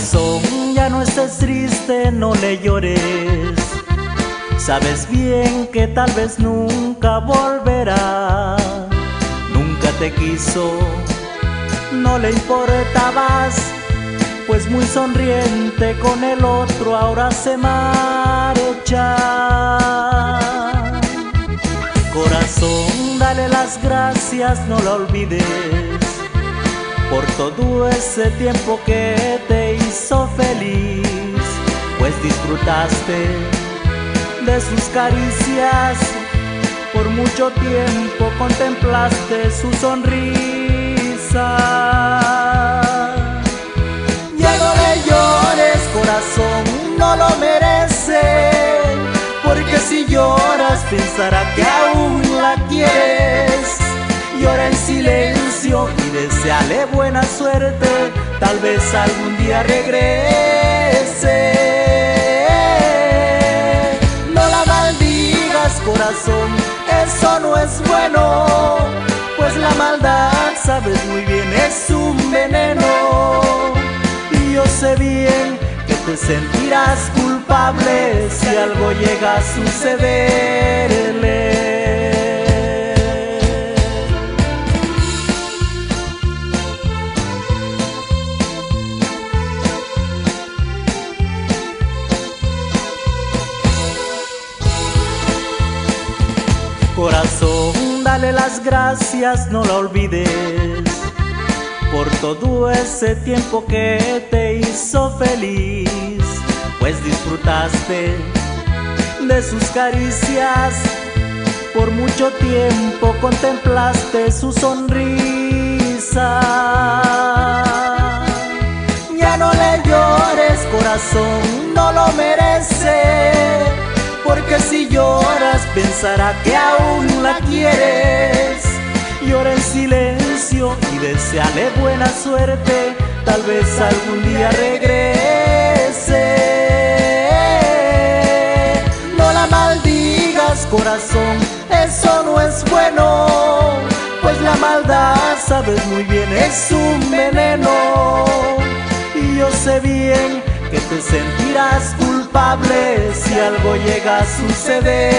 Corazón, ya no estés triste, no le llores. Sabes bien que tal vez nunca volverá. Nunca te quiso, no le importabas, pues muy sonriente con el otro ahora se marcha. Corazón, dale las gracias, no la olvides, por todo ese tiempo que te hizo feliz, pues disfrutaste de sus caricias, por mucho tiempo contemplaste su sonrisa. Ya no le llores, corazón, no lo merece, porque si lloras pensará que aún la quieres. Llora en silencio y deséale buena suerte, tal vez algún día regrese. No la maldigas, corazón, eso no es bueno, pues la maldad, sabes muy bien, es un veneno. Y yo sé bien que te sentirás culpable si algo llega a sucederle. Corazón, dale las gracias, no la olvides, por todo ese tiempo que te hizo feliz, pues disfrutaste de sus caricias, por mucho tiempo contemplaste su sonrisa. Ya no le llores, corazón, no lo merece, porque si lloras pensará que aún la quieres. Llora en silencio y deséale buena suerte, tal vez algún día regrese. No la maldigas, corazón, eso no es bueno, pues la maldad, sabes muy bien, es un veneno. Y yo sé bien que te sentirás culpable si algo llega a sucederle.